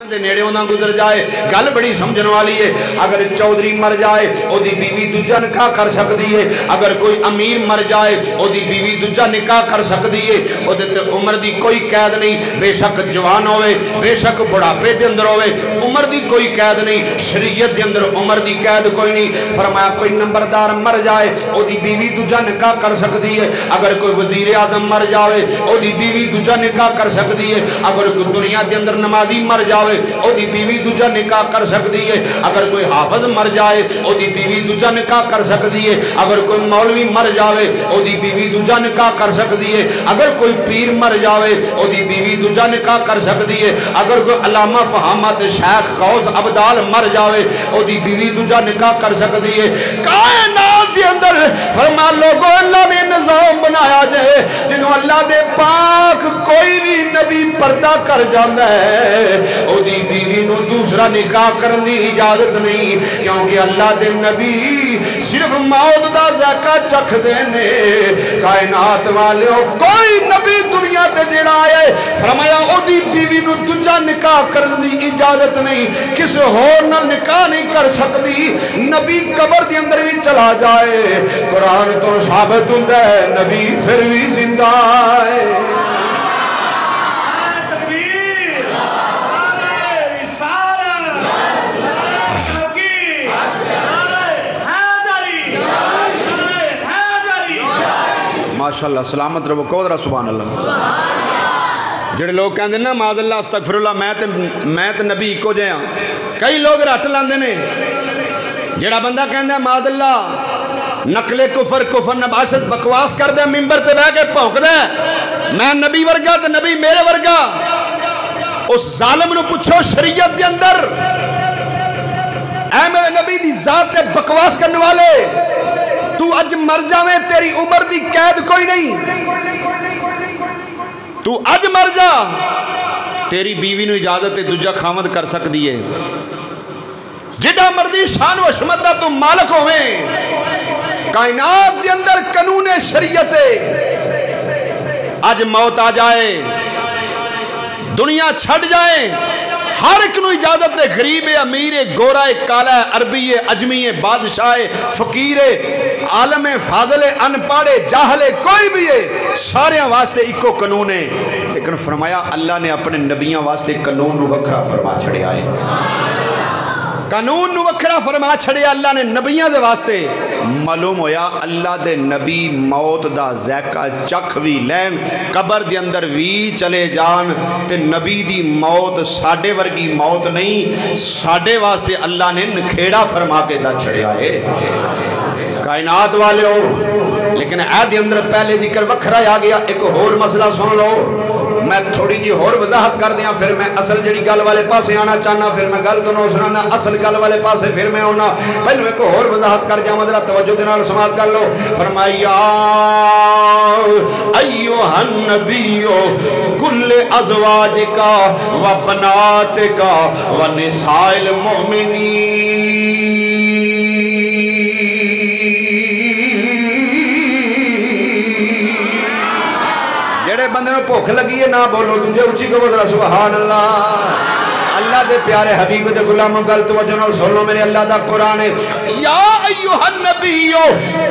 دے نیڑے ہونا گزر جائے گل بڑی سمجھن والی ہے. اگر چودھری مر جائے او دی بیوی دوجا نکاح کر سکتی ہے. اگر کوئی امیر مر جائے او دی بیوی دوجا نکاح کر سکتی ہے. او دے تے عمر دی کوئی قید نہیں, بے شک جوان ہوئے بے شک بڑھاپے دے اندر ہوئے, عمر دی کوئی قید نہیں. شریعت دے اندر عمر دی قید کوئی نہیں. فرمایا کوئی نمبردار مر جائے او دی بیوی دوجا نکاح کر سکتی ہے. اگر کوئی وزیر اعظم مر جائے او دی بیوی دوجا نکاح کر سکتی ہے. اگر کوئی دنیا دے اندر نمازی مر جائے او دی بیوی دوجا نکاح کر سکتی ہے. اگر کوئی حافظ مر جائے او دی بیوی دوجا نکاح کر سکتی ہے. اگر کوئی مولوی مر جائے او دی بیوی دوجا نکاح کر سکتی ہے. اگر کوئی پیر مر جائے او دی بیوی دوجا نکاح کر سکتی ہے. اگر کوئی علامہ فہامت شیخ غوث عبدال مر جائے او دی بیوی دوجا نکاح کر سکتی ہے. کائنات دے اندر فرما لوگو اللہ نے نظام بنایا جائے جنہوں اللہ دے پاک کوئی بھی نبی پردہ کر جاندہ ہے او دی بیوی نو دوسرا نکاح کرن دی اجازت نہیں, کیونکہ اللہ دے نبی صرف موت دا ذائقہ چکھ دینے. کائنات والے کوئی نبی دنیا تے جڑا آئے فرمایا او دی بیوی نو دوجا نکاح کرن دی اجازت نہیں, کس ہور نہ نکاح نہیں کر سکتی. نبی قبر دی اندر بھی چلا جائے قرآن تو ثابت ہوتا ہے نبی پھر بھی زندہ ہے. ماشاءاللہ سلامت رہو کودرہ سبحان اللہ. جڑے لوگ کہندے نا معاذ اللہ استغفر اللہ میں تے نبی کو جے ہاں, کئی لوگ رٹ لاندے نے. جڑا بندہ کہندا معاذ اللہ نقل کفر نباشت بکواس کر دے منبر تے بیٹھ کے بھونک دے میں نبی ورگا تے نبی میرے ورگا, اس ظالم نو پوچھو شریعت دے اندر اے میرے نبی دی ذات تے بکواس کرنے والے تو اج مر جاویں تیری عمر دی قید کوئی نہیں. تو اج مر جا تیری بیوی نو اجازت دوجا خامد کر سکتی ہے. جڑا مردی شان و عظمت دا تو مالک ہوئیں. کائنات دے اندر قانون شریعت اج موت آ جائے دنیا چھڑ جائے ہر ایک نو اجازت دے, غریب امیر گورا کالا عربی عجمی بادشاہ فقیر عالم فاضل انپاڑے جاہلے کوئی بھی ہے, سارے واسطے ایکو قانون ہے. لیکن فرمایا اللہ نے اپنے نبیوں واسطے قانون نو وکھرا فرما چھڑیا ہے. قانون نو وکھرا فرما چھڑیا اللہ نے نبیوں دے واسطے. معلوم ہویا اللہ دے نبی موت دا ذائقہ چکھ بھی لین قبر دے اندر بھی چلے جان تے نبی دی موت ساڑے ورگی موت نہیں, ساڑے واسطے اللہ نے نکھیڑا فرما کے دا چھڑیا ہے. کائنات والے ہو لیکن اے دے اندر پہلے ذکر وکھرا آ گیا. ایک اور مسئلہ سن لو, میں تھوڑی جی اور وضاحت کر دیا پھر میں اصل جڑی گل والے پاسے آنا چاہنا, پھر میں گل تو نہ سنانا اصل گل والے پاسے پھر میں ہونا. پہلو ایک اور وضاحت کر جاؤں ذرا توجہ دے نال سماعت کر لو. فرمایا ایھا النبی کل ازواجکا و بناتکا و نساء المؤمنین. جڑے بندے نو بھوک لگی ہے نہ بولو تجھے اچھی کو ذرا سبحان اللہ. اللہ دے پیارے حبیب دے غلاموں گل توجہ نال سن لو میرے اللہ دا قرآن ہے. یا ایھا النبی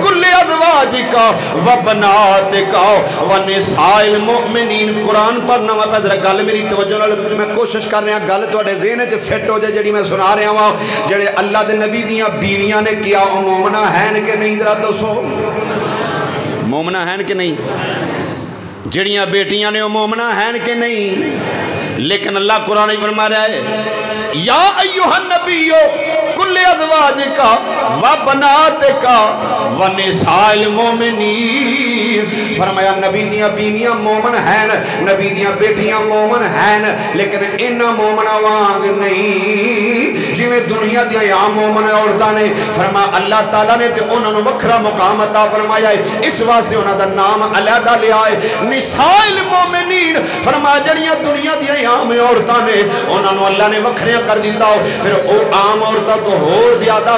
کل ازواجکا و بناتکا و نساء المؤمنین. قرآن پڑھنا وا پہ ذرا گل میری توجہ نال میں کوشش کر رہا گل تواڈے ذہن وچ فٹ ہو جائے جڑی میں سنا رہا وا. جڑے اللہ دے نبی دیاں بیویاں نے کیا او مومنہ ہیں کہ نہیں ذرا دسو, مومنہ ہیں کہ نہیں؟ جڑیاں بیٹیاں نے وہ مومنہ ہیں کہ نہیں؟ لیکن اللہ قرآن فرما رہا ہے یا ایھا النبی کل ازواجکا و بناتکا و نساء المؤمنین. فرمایا نبی دیاں بیویاں مومن ہیں, نبی دیاں بیٹیاں مومن ہیں, لیکن انہاں مومنہ وانگ نہیں جویں دنیا دیاں عام مومن عورتاں نے. فرمایا اللہ تعالیٰ نے تے انہاں نو وکھرا مقام عطا فرمایا ہے, اس واسطے انہاں دا نام علیحدہ لیا ہے نساء المؤمنین. فرمایا جڑیاں دنیا دیاں عام عورتاں نے انہاں نو اللہ نے وکھریاں کر دیتا ہو, پھر او عام عورتاں تو اور زیادہ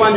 5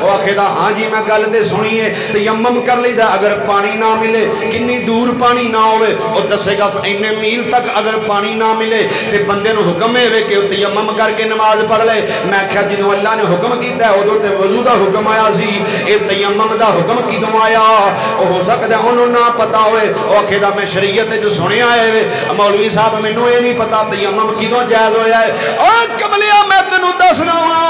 وہ آکھے دا ہاں جی میں گل تے سنی ہے. تیمم کر لی دا اگر پانی نہ ملے کنی دور پانی نہ ہوئے وہ دسے گا اینے میل تک اگر پانی نہ ملے تے بندے نو حکم ہے کہ وہ تیمم کر کے نماز پڑھ لے. میں کہا جنہوں اللہ نے حکم کیتا ہے ادھو تے وضو دا حکم آیا سی, اے تیمم دا حکم کدوں آیا؟ ہو سکتا ہے انہوں نہ پتا ہوئے. وہ آکھے دا میں شریعت جو سنے آئے ہوئے مولوی صاحب میں نو یہ نہیں پتا تیمم کدوں جائز ہویا ہے. اور کملیا میں تنو دسنا وا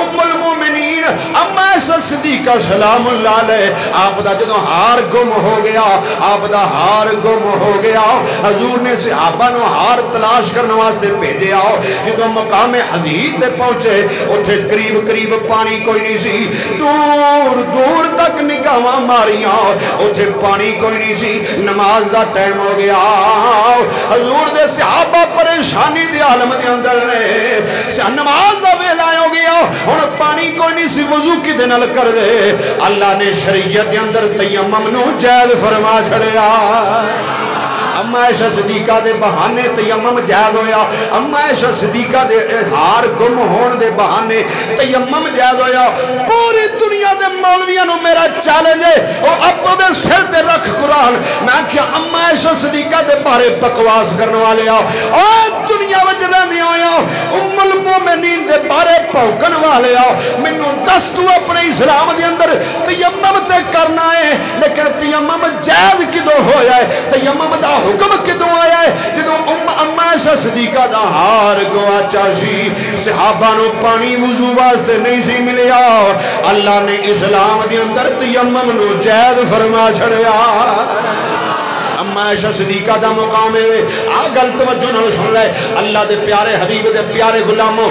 ام المومنین اما عائشہ صدیقہ سلام اللہ علیہ آپ دا جدوں ہار گم ہو گیا, آپ دا ہار گم ہو گیا, حضور نے صحابہ نو ہار تلاش کرنے واسطے بھیجے آؤ. جدوں مقام حضیر دے پہنچے اتھے قریب قریب پانی کوئی نہیں سی, دور دور تک نگاہاں ماریاں اتھے پانی کوئی نہیں سی. نماز دا ٹائم ہو گیا, حضور دے صحابہ پریشانی دے عالم دے اندر نے, نماز دا ویلا ہو گیا ہن پانی کوئی نہیں سی, وضو کدے نال کر دے. اللہ نے شریعت دے اندر تیمم نو جائز فرما چھڑیا. اما عائشہ صدیقہ دے بہانے تیمم جائز ہویا. اما عائشہ صدیقہ دے ہار گم ہون دے بہانے تیمم جائز ہویا. پوری دنیا دے مولویاں نو میرا چیلنج ہے او اپنے دے سر تے رکھ قرآن. میں کیا اما عائشہ صدیقہ دے بارے بکواس کرنے والے آؤ اور دنیا وچ رہندے ہویا ام المومنین دے بارے پھوکن والے آؤ. مینوں دس تو اپنے اسلام دے اندر تیمم تے کرنا ہے لیکن تیمم جائز کدوں ہویا ہے؟ تیمم دا حکم کدوں آیا ہے؟ جدوں اما عائشہ صدیقہ دا ہار گواچا سی, صحابہ نو پانی وضو واسطے نہیں سی ملیا, اللہ نے اسلام دے اندر تیمم نو جائز فرما چھڑیا. اما عائشہ صدیقہ دا مقام ہے. گل توجہ نال سن لے, اللہ دے پیارے حبیب دے پیارے غلاموں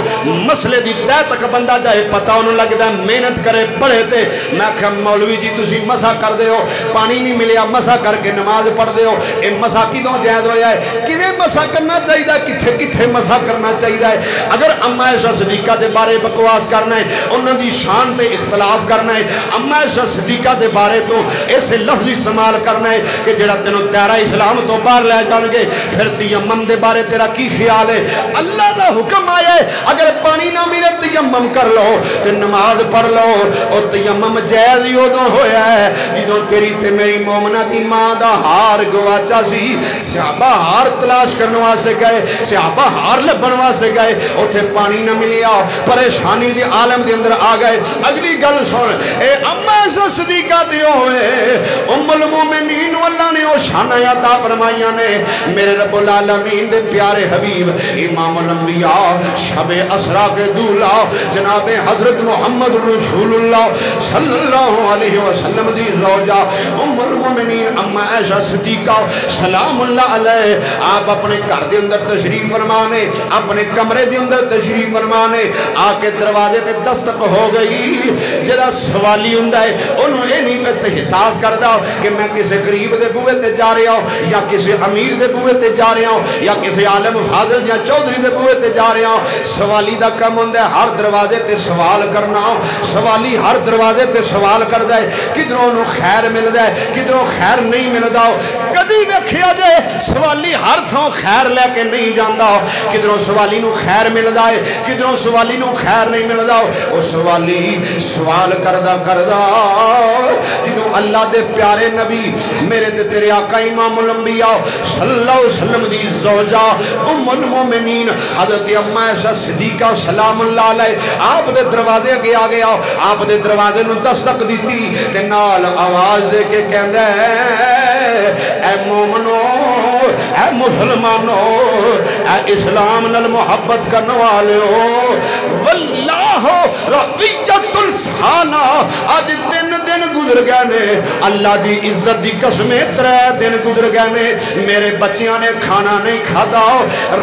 مسئلے دی تہ تک بندہ جائے پتہ انہوں لگتا ہے محنت کرے پڑھے تے. میں کہا مولوی جی تسی مسا کر دے ہو, پانی نہیں ملیا مسا کر کے نماز پڑھ دے ہو, اے مسا کدوں جائز ہویا ہے؟ کیویں مسا کرنا چاہیے, کتھے کتھے مسا کرنا چاہیے؟ اگر اما عائشہ صدیقہ دے بارے بکواس کرنا ہے, انہوں دی شان تے اختلاف کرنا ہے, اما عائشہ صدیقہ دے بارے تو ایسے لفظ استعمال کرنا ہے کہ جڑا تینوں دائرہ اسلام تو باہر لے جان گے, پھر تیمم دے بارے تیرا کی خیال ہے؟ اللہ دا حکم آیا ہے اگر پانی نہ ملے تیمم کر لو تے نماز پڑھ لو. اور تیمم جائز ہی ادوں ہویا ہے جدوں تیری تے میری مومنہ دی ماں دا ہار گواچا سی. صحابہ ہار تلاش کرنے واسطے گئے, صحابہ ہار لبن واسطے گئے, اتھے پانی نہ ملیا, پریشانی دی عالم دے اندر آ گئے. اگلی گل سن, اے اما عائشہ صدیقہ دے ہوئے ام المومنین اللہ نے وہ شانہ عطا فرمائیاں نے. میرے رب العالمین دے پیارے حبیب امام الانبیاء شب اسرا کے دولا جناب حضرت محمد رسول اللہ صلی اللہ علیہ وسلم دی زوجہ ام المومنین اما عائشہ صدیقہ سلام اللہ علیہ, آپ اپنے گھر دے اندر تشریف فرمانے, اپنے کمرے دے اندر تشریف فرمانے, آ کے دروازے تے دستک ہو گئی. جڑا سوالی ہوندا ہے انہوں اے نہیں پہ سے احساس کردا کہ میں کسے قریب دے بوئے تے جا رہا ہوں یا کسی امیر دے بوئے تے جا رہا ہوں یا کسی عالم فاضل یا چودھری دے بوئے تے جا رہا ہوں. سوالی دا کم ہوندہ ہے ہر دروازے تے سوال کرنا. سوالی ہر دروازے تے سوال کردا ہے, کدھروں انہوں خیر ملدا ہے کدھروں خیر نہیں ملدا. کدی ویکھیا جائے سوالی ہر تھوں خیر لے کے نہیں جاندا, کدھروں سوالی نو خیر ملدا ہے کدھروں سوالی نو خیر نہیں ملدا. او سوالی سوال کردا جدوں اللہ دے پیارے نبی میرے تے تیرے آقا امام الانبیاء صلی اللہ علیہ وسلم دی زوجہ ام المومنین حضرت اما عائشہ صدیقہ سلام اللہ علیہ آپ دے دروازے گیا گیا, آپ دے دروازے نو دستک دیتی تے نال آواز دے کے کہندا ہے اے مومنو اے مسلمانو اے اسلام نال محبت کرنے والے ہو, واللہ رفیت السحانہ. آج دن گزر گئے نے, اللہ دی عزت دی قسمیں 3 دن گزر گئے نے, میرے بچیاں نے کھانا نہیں کھادا.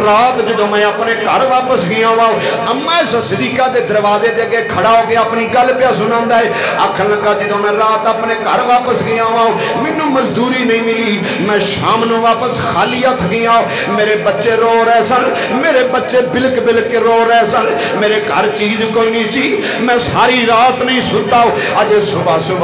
رات جدو میں اپنے گھر واپس گیا ہوں اما عائشہ صدیقہ دے دروازے دے کے کھڑا ہو کے اپنی گل پہ سناندا ہے. آکھن لگا جدو میں رات اپنے گھر واپس گیا ہوں مینوں مزدوری نہیں ملی, میں شام نو واپس خالی ہاتھ گیا. میرے بچے رو رہے سن, میرے بچے بلک بلک کے رو رہے سن, میرے گھر چیز کوئی نہیں سی, میں ساری رات نہیں ستا. اج صبح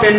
3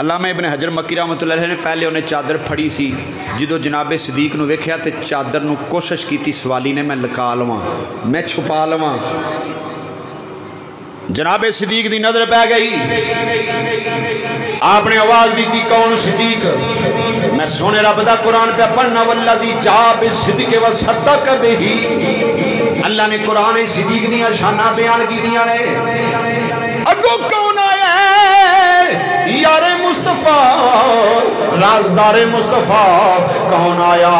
علامہ ابن حجر مکی رحمۃ اللہ علیہ نے پہلے انہیں چادر پھڑی سی، جدو جناب صدیق نو ویکھیا تے چادر نو کوشش کیتی سوالی نے میں لکا لواں، میں چھپا لواں، جناب صدیق دی نظر پہ گئی، آپ نے آواز دی تھی کون صدیق؟ میں سونے رب دا قرآن پہ پڑھنا والذی جاء بالصدق وصدق بہ، اللہ نے قرآن صدیق دیاں شانہ بیان کی دیاں نے، اگو کون آیا ہے یار مصطفیٰ رازدار مصطفیٰ کون آیا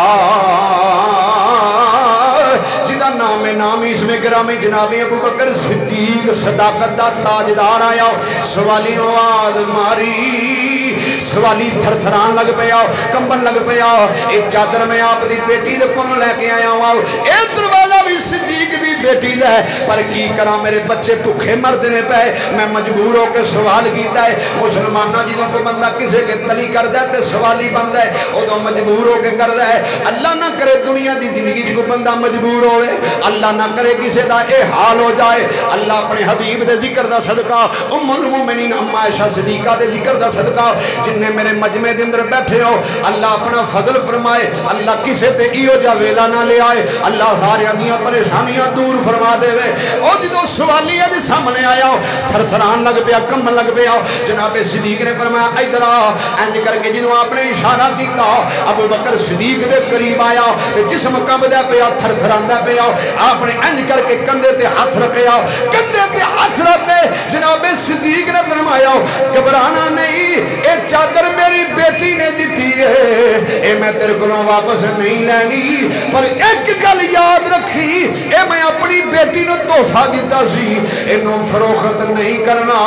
جدا نام اس میں گرامی جناب ابو بکر صدیق صداقت دا تاجدار آیا، سوالی نو آواز ماری، سوالی تھر تھران لگ پیا، کمبن لگ پیا، ایک چادر میں آپ دی بیٹی دے کون لے کے آیا ہوں، اے دروازہ بھی صدیق دی بیٹی دے، پر کی کرا میرے بچے پکھے مرد نے پہ، میں مجبور ہو کے سوال کیتا ہے، مسلمانہ جدوں کو بندہ کسے کے تلی کر دے تے سوالی بن دے، او تو مجبور ہو کے کر دے، اللہ نہ کرے دنیا دی زندگی کو بندہ مجبور ہوئے، اللہ نہ کرے کسے دا اے حال ہو جائے، اللہ اپنے حبیب دے ذکر دا صدقہ، ام المومنین ام عائشہ صدیقہ دے ذکر دا صدقہ، جن نے میرے مجمع دے اندر بیٹھے ہو، اللہ اپنا فضل فرمائے، اللہ کسے تے ایو جا ویلا نہ لے آئے، اللہ ساریاں دیاں پریشانیاں دور فرما دے وے، او جدو سوالی ہے جی سامنے آیا ہو، تھر تھران لگ پیا، کم لگ پیا، جناب صدیق نے فرمایا ادھر آ، انج کر کے جدو آپ نے اشارہ کیتا، ابو بکر صدیق دے قریب آیا، تے جسم کم دے پیا، تھر تھران دے پیا، آپ نے انج کر کے کندھے تے ہاتھ رکھیا، کندھے تے ہاتھ رکھتے، جناب صدیق نے فرمایا گھبرانا نہیں، اے چادر میری بیٹی نے دیتی ہے، اے میں تیرے کو واپس نہیں لینی، پر ایک گل یاد رکھی، اے میں اپنی بیٹی نو تحفہ دیتا سی، انہوں فروخت نہیں کرنا،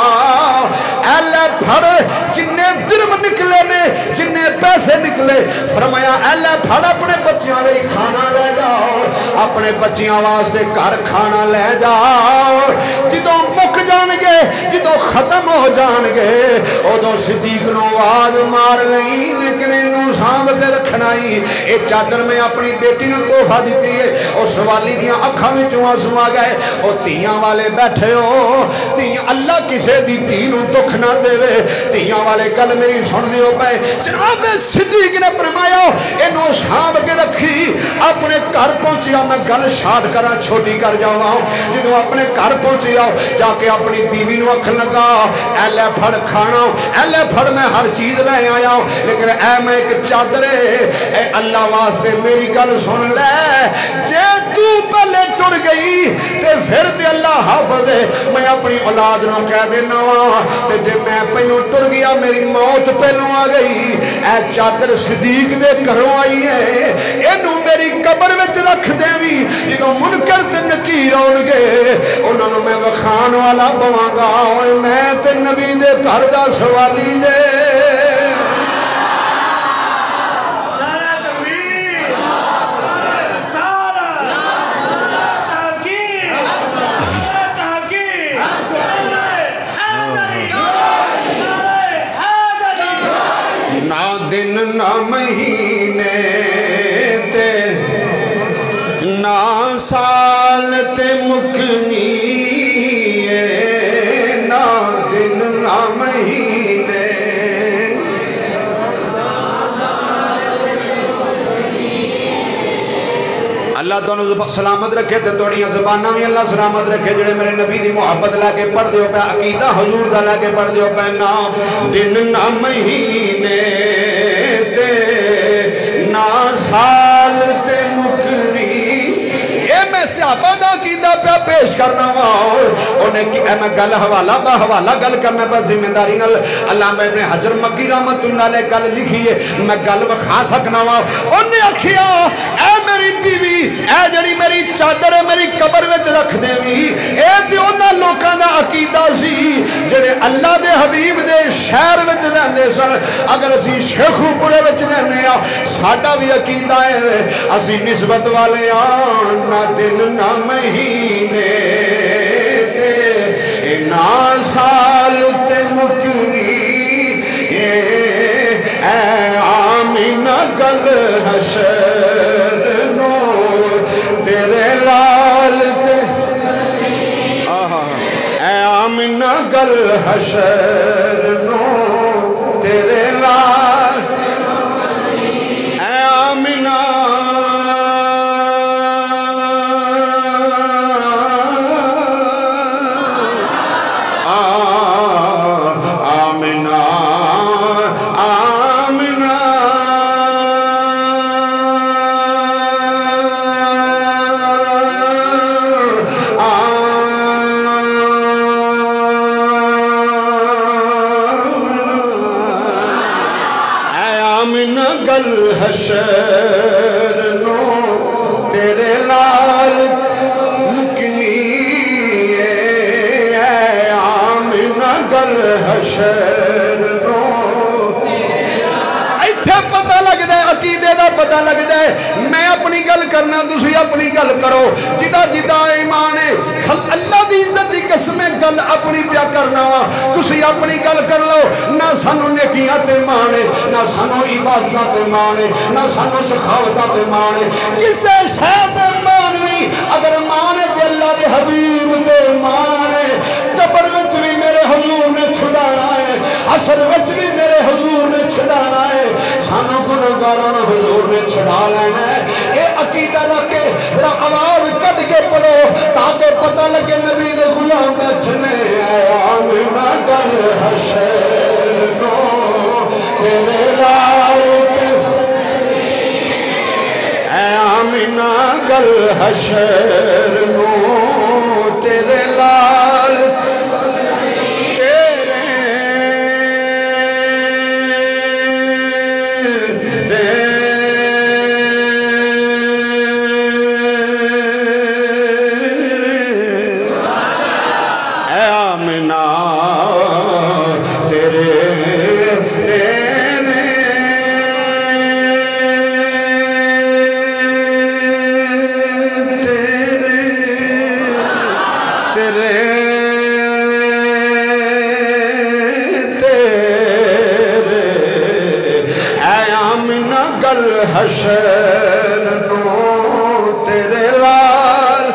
اے لے پھڑ، جننے درم نکلے نے، جننے پیسے نکلے، فرمایا اے لے پھڑ اپنے بچیاں لے کھانا لے جاؤ، اپنے بچیاں واسطے گھر کھانا لے جاؤ، جدوں مک جان گے، جدوں ختم ہو جان گے، ادو صدیق نو آواز مار لئی، لیکن انہوں سانب کے رکھنا ہی، اے چادر میں اپنی بیٹی نو تحفہ دیتی ہے، او سوالی دیاں اکھاں میں چوہاں سوا گئے، او تیاں والے بیٹھے ہو، تیاں اللہ کسے دی تینوں دکھ نہ دے وے، تیاں والے کل میری سن دیو پہ، جناب صدیق نے فرمایا انہوں سانب کے رکھی، اپنے گھر پہنچیا، میں گل شاٹ کرا چھوٹی کر جاؤں، جدوں اپنے گھر پہنچیا، جا کے اپنی بیوی نو اکھ لگا، اے لے پھڑ کھانا، اے لے پھڑ میں ہر چیز لے آیا، لیکن اے میں ایک چادرے، اے اللہ واسطے میری گل سن لے، جے تو پہلے ٹر گئی تے پھر تے اللہ حافظ ہے، میں اپنی اولاد نو کہہ دینا ہوا، تے جے میں پہلو ٹر گیا میری موت پہلو آ گئی، اے چادر صدیق دے گھروں آئی ہے، اینو میری قبر وچ رکھ دیوی، جدوں منکر تے نکیر آن گے، انہوں نے میں وخان والا بوانگا، میں تے نبی دے گھر دا سوالی جے، دن نہ مہینے تے نہ سال تے مکنی نہ دن نہ مہینے اللہ تو سلامت رکھے تے توڑیاں زبانہ بھی اللہ سلامت رکھے، جڑے میرے نبی دی محبت لے کے پڑھ دیو پہ، عقیدہ حضور دا لے کے پڑھ دیو پہ، نہ دن نہ مہینے نہ سال تے مکنی، اے میں صحابہ دا عقیدہ پہ پیش کرنا ہوا، انہیں کہ اے میں گل حوالہ با حوالہ گل کرنا پہ ذمہ داری نل، علامہ ابن حجر مکی رحمت اللہ علیہ گل لکھی ہے، میں گل وکھا سکنا ہوا، انہیں اکھیا اے میری بیوی، اے جڑی میری چادر ہے میری قبر وچ رکھ دیوی، اے تے انہاں لوکاں دا عقیدہ سی جڑے اللہ دے حبیب دے شہر وچ رہندے سن، اگر اسی شیخو پورے وچ رہنے آ، ساڈا بھی عقیدہ ہے، اسی نسبت والے آن، نہ دن نہ مہینے تے نہ سال تے مکنی، اے آمینہ گل حشر نو تیرے لال تے، اے آمینہ گل حشر نو تیرے حشر نو تیرے لال مکنی اے آمنہ گل حشر نو ایتھے پتہ لگ دے عقیدے دا پتہ لگ دے میں اپنی گل کرنا تسی اپنی گل کرو جدا جدا ایمان ہے اللہ دی عزت دی قسم گل اپنی پیا کرنا تسی اپنی گل کر لو نہ سانو نیکیاں تے مانے نہ سانو عبادتاں تے مانے نہ سانو سخاوتاں تے مانے کسے شے تے مان نہیں اگر مانے تے اللہ دے حبیب تے مانے قبر وچ بھی میرے حضور نے چھڑانا ہے حشر وچ بھی میرے حضور نے چھڑانا ہے سانو گنہگاراں حضور نے چھڑا لینا ہے اے عقیدہ رکھ کے ذرا آواز کٹ کے پڑھو تاکہ پتہ لگے نبی دے غلام بیٹھنے اے آمنہ گل حشر نو تیرے لائق اے آمنہ گل حشر نو تیرے لال حشر نو تیرے لال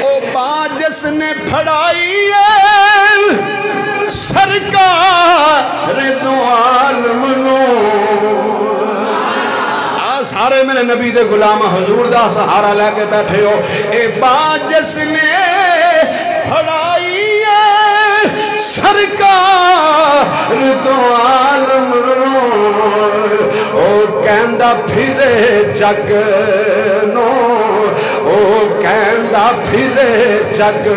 او باں جس نے پھڑائی ہے سرکار دو عالم نو سارے میرے نبی دے غلام حضور دا سہارا لے کے بیٹھے ہو اے باں جس نے پھڑائی ہے سرکار دو عالم نو او کہندہ پھرے جگ نو او کہندہ پھرے جگ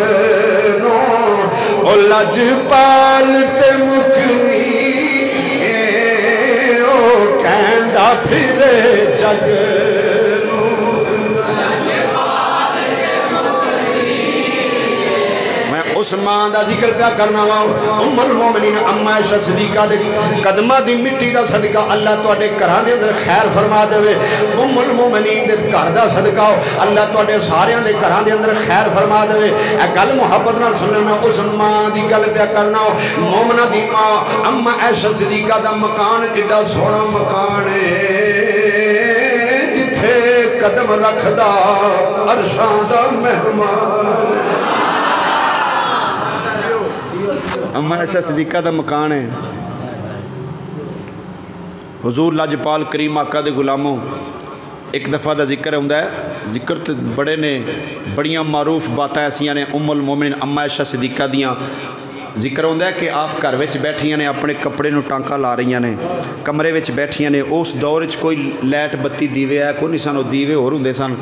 نو او لج پالتے مکنی او کہندہ پھرے جگ نو میں اس ماں دا ذکر پیا کرنا ہوا ام المومنین اما عائشہ صدیقہ دے قدمہ دی مٹی دا صدقہ اللہ تو اٹھے کراں دے اندر خیر فرما دے ہوئے ام المومنین دے کار دا صدقہ اللہ تو اٹھے ساریاں دے کراں دے اندر خیر فرما دے ہوئے اے گل محبت نہ سننے میں اس ماں دی گل پیا کرنا ہو مومنہ دی ماں اما عائشہ صدیقہ دا مکان ایڈا سونا مکان ہے جتھے قدم رکھ دا عرشاں دا مہمان اما عائشہ صدیقہ دا مکان ہے حضور لاجپال کریم آقا دے غلاموں ایک دفعہ دا ذکر ہوندہ ہے ذکر تو بڑے نے بڑیاں معروف باتیں ایسیاں نے ام المومنین اما عائشہ صدیقہ دیاں ذکر ہوندہ ہے کہ آپ گھر وچ بیٹھیاں نے اپنے کپڑے نو ٹانکا لا رہیاں نے کمرے وچ بیٹھیاں نے اس دور وچ کوئی لائٹ بتی دیوے ہے کوئی نہیں سن دیوے اور ہوندے سن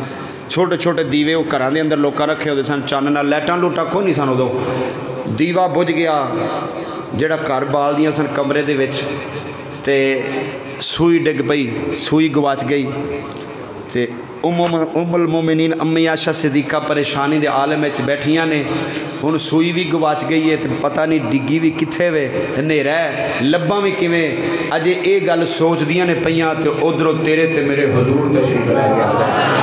چھوٹے چھوٹے دیوے وہ گھراں دے اندر لوکاں رکھے ہوندے سن چاننا لائٹاں لوٹا کوئی نہیں سن ادو دیوا بجھ گیا جڑا گھر بال دیاں سن کمرے دے وچ تے سوئی ڈگ پئی سوئی گواچ گئی تے ام المومنین امی عائشہ صدیقہ پریشانی دے عالم وچ بیٹھیاں نے ہن سوئی بھی گواچ گئی ہے تے پتہ نہیں ڈگی بھی کتھے وے ہنیرا ہے لباں بھی کیویں اجے اے گل سوچ دیاں نے پیاں تے ادھروں تیرے تے میرے حضور تشریف لے کے آئے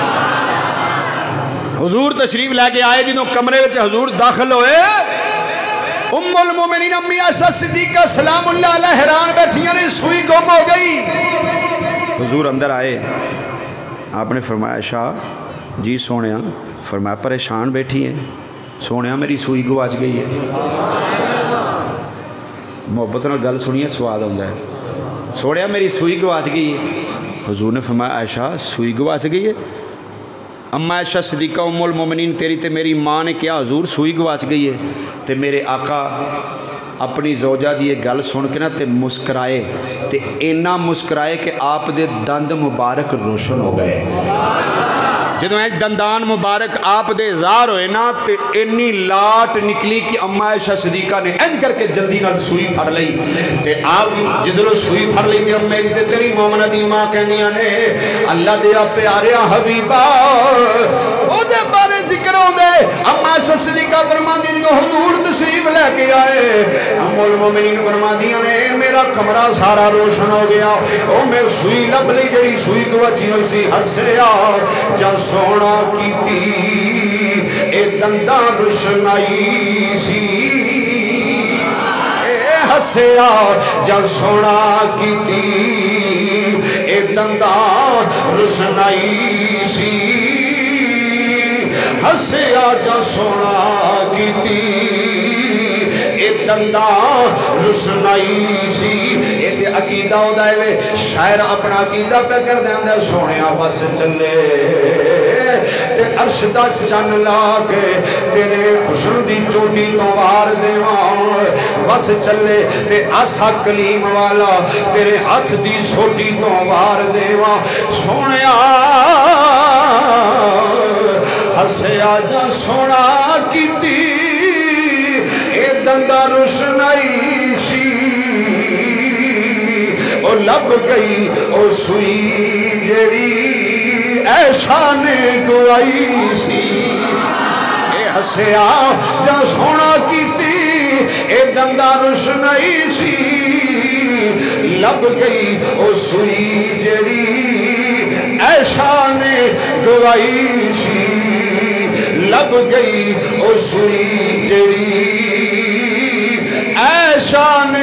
حضور تشریف لے کے آئے جنہوں کمرے وچ حضور داخل ہوئے ام المومنین امی عائشہ صدیقہ سلام اللہ علیہ حیران بیٹھیاں نے سوئی گم ہو گئی حضور اندر آئے آپ نے فرمایا عائشہ جی سونیا فرمایا پریشان بیٹھی ہیں سونیا میری سوئی گواچ گئی ہے محبت نال گل سنیے سواد آتا ہے سونیا میری سوئی گواچ گئی ہے حضور نے فرمایا عائشہ سوئی گواچ گئی ہے اما عائشہ صدیقہ ام المومنین تیری تے میری ماں نے کیا حضور سوئی گواچ گئی ہے تے میرے آقا اپنی زوجہ دی ایک گل سن کے نا تے مسکرائے تے اینا مسکرائے کہ آپ دے دند مبارک روشن ہو گئے جدو دندان مبارک آپ دے زار ہوئے نا تے انی لاٹ نکلی کہ اما عائشہ صدیقہ نے انج کر کے جلدی نال سوئی پھڑ لئی تے آپ جدو سوئی پھڑ لئی تے میری تے تیری مومنہ دی ماں کہندیاں نے اللہ دیا پیاریا حبیبہ او دے بارے ذکر ہوں دے اما عائشہ صدیقہ فرما دی جو حضور تشریف لے کے آئے ام المومنین فرما دیاں نے میرا کمرہ سارا روشن ہو گیا او میں سوئی لب لی جڑی سوئی کو اچھی ہوئی سی ہسیا جا سونا کی تھی اے دندہ روشنائی سی اے ہسیا جا سونا کی تھی اے دندہ روشنائی سی ہسیا جا سونا کی تھی اے دندہ روشنائی سی اے تے عقیدہ ہو دائے وے شاعر اپنا عقیدہ پہ کر دیں دے سونے آواز چلے تے عرش دا چن لا کے تیرے حسن دی چوٹی تو وار دیوان وس چلے تے آسا کلیم والا تیرے ہاتھ دی سوٹی تو وار دیوان سونے ہسے آجا سونا کی تی اے دندہ روشنائی سی او لب گئی او سوئی جڑی اے شان گوائی سی اے ہسے آجا سونا کی تی اے دندہ روشنائی سی لب گئی او سوئی جڑی اے شان گوائی سی لب گئی او سوئی جڑی اے شان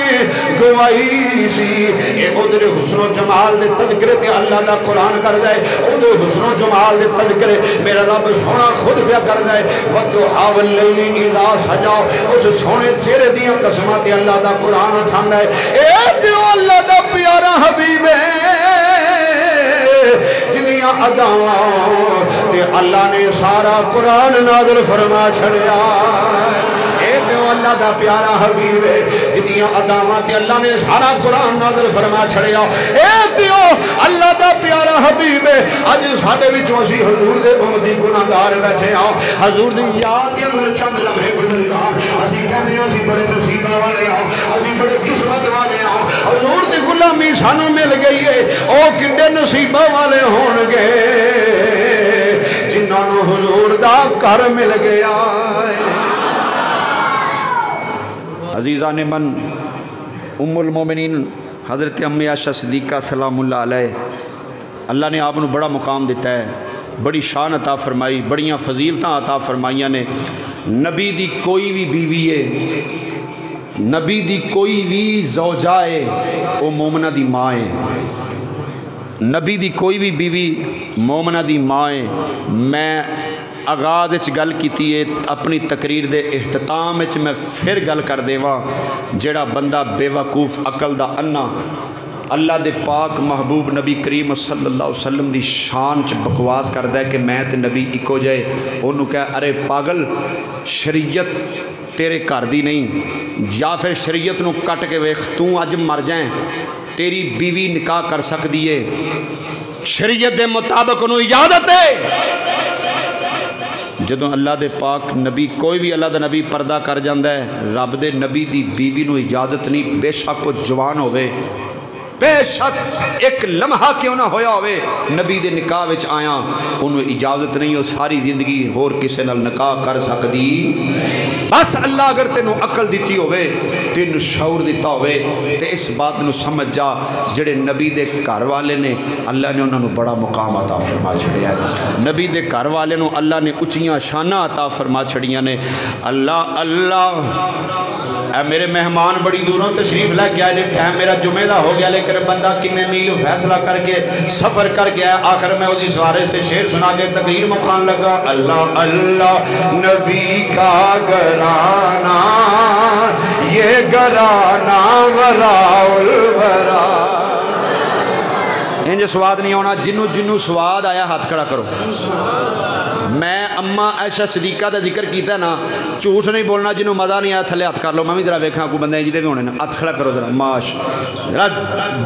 گوائی سی اے ادھر حسن و جمال دے تذکرے تے اللہ دا قرآن کر دائے ادھر حسن و جمال دے تذکرے میرا رب سونا خود پہ کر دائے وَدُّحَا وَاللَّيْلِ إِذَا سَجَا اس سونے چہرے دیاں قسمات اللہ دا قرآن اٹھان دائے اے دیو اللہ دا پیارا حبیب ہے جنیاں اداواں تے اللہ نے سارا قرآن نازل فرما چھڑیا اے دیو اللہ دا پیارا حبیب ہے جنیاں اداواں تے اللہ نے سارا قرآن نازل فرما چھڑیا اے دیو اللہ دا پیارا حبیب ہے آج ساڑھے وچوں اسی حضور دے امتی گناہگار بیٹھے آؤ حضور دی یاد دے اندر چند لمحے گزرگار اسی کہنے ہیں اسی بڑے نصیبہ والے آؤ اسی بڑے قسمت والے آؤ حضور دی غلامی سانو مل گئی ہے او کڈے نصیبہ والے ہون گے جنہاں نو حضور دا گھر مل گیا عزیزان من ام المومنین حضرت امی عائشہ صدیقہ سلام اللہ علیہ اللہ نے آپ نے بڑا مقام دیتا ہے بڑی شان عطا فرمائی بڑیاں فضیلتاں عطا فرمائیاں نے نبی دی کوئی بھی بیوی ہے نبی دی کوئی بھی زوجائے او مومنہ دی ماں ہے نبی دی کوئی بھی بیوی مومنہ دی ماں ہے میں آغاز اچ گل کیتی ہے اپنی تقریر دے اختتام اچ میں پھر گل کر دیواں جڑا بندہ بے وقوف عقل دا انا اللہ دے پاک محبوب نبی کریم صلی اللہ علیہ وسلم دی شان چ بکواس کردا ہے کہ میں تے نبی اکو جائے انہوں کہا ارے پاگل شریعت تیرے گھر دی نہیں یا پھر شریعت نو کٹ کے ویکھ تو اج مر جائیں تیری بیوی نکاح کر سکدی ہے شریعت دے مطابق انہوں اجازت ہے جدوں اللہ دے پاک نبی کوئی بھی اللہ دے نبی پردہ کر جاندہ ہے رب دے نبی دی بیوی نو اجازت نہیں بے شک وہ جوان ہوئے بے شک ایک لمحہ کیوں نہ ہویا ہوئے نبی دے نکاح وچ آیا انہوں اجازت نہیں ہو ساری زندگی اور کسے نال نکاح کر سکدی بس اللہ اگر تینوں عقل دیتی ہوئے تینوں شعور دیتا ہوئے تے اس بات نو سمجھ جا جڑے نبی دے گھر والے نے اللہ نے انہوں بڑا مقام عطا فرما چھڑیا ہے نبی دے گھر والے نو اللہ نے اچھیاں شانہ عطا فرما چھڑیاں نے اللہ اللہ اے میرے مہمان بڑی دوروں تشریف لے گیا ہے ٹائم میرا جمعہ دا ہو گیا لیکن بندہ کنے میل فیصلہ کر کے سفر کر گیا ہے آخر میں وہ سوارش تے شیر سنا کے تقریر مقام لگا اللہ اللہ نبی کا گرانا یہ گرانا وراء الورا انج سواد نہیں ہونا. جنوں جنوں سواد آیا ہاتھ کھڑا کرو. میں اما عائشہ صدیقہ دا ذکر کیتا نا, جھوٹ نہیں بولنا. جنوں مزہ نہیں آیا تھلے ہاتھ کر لو. میں بھی ذرا ویکھاں کوئی بندے جدے بھی ہونے نا, ہاتھ کھڑا کرو ذرا. ماش ذرا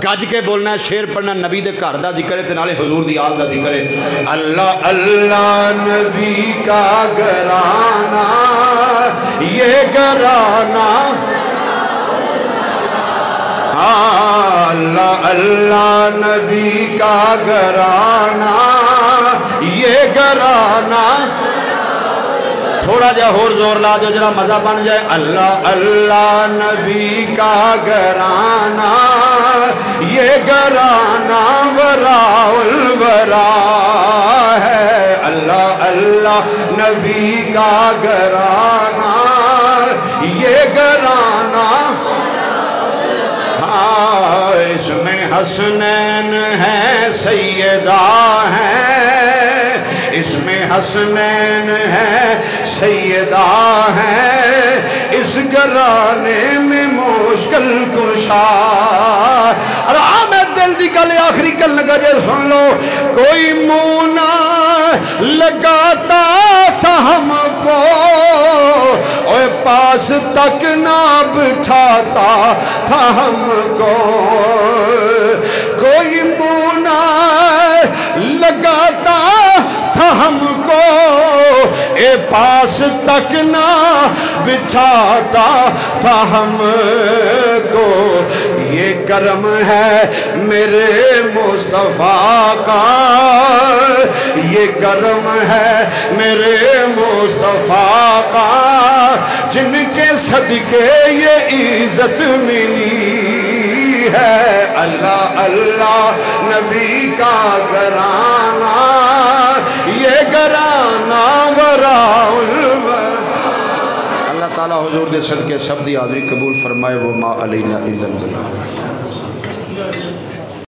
گج کے بولنا ہے, شعر پڑھنا, نبی دے گھر دا ذکر ہے تے نالے حضور دی آل دا ذکر ہے. اللہ اللہ نبی کا گھرانہ, یہ گھرانہ, اللہ اللہ نبی کا گھرانہ, یہ گھرانہ. تھوڑا جا اور زور لا دو جرا مزہ بن جائے. اللہ اللہ نبی کا گھرانہ, یہ گھرانہ وراء الورا ہے. اللہ اللہ نبی کا گھرانہ, یہ گھرانہ. اس میں حسنین ہیں سیدہ ہیں, اس میں حسنین ہیں سیدہ ہیں, اس گھرانے میں مشکل کشا. اور میں دل دی گل آخری گل لگا جے سن لو. کوئی منہ نہ لگاتا تھا ہم کو, اور پاس تک نہ بٹھاتا تھا ہم کو. کوئی منہ نہ لگاتا تھا ہم کو, اے پاس تک نہ بٹھاتا تھا ہم کو. یہ کرم ہے میرے مصطفیٰ کا, یہ کرم ہے میرے مصطفیٰ کا, جن کے صدقے یہ عزت ملی ہے. اللہ اللہ نبی کا گھرانہ, یہ گھرانہ وراء الورا. اللہ تعالیٰ حضور دے صدقے سب دی حاضری قبول فرمائے. وہ ما علینا الا البلاغ.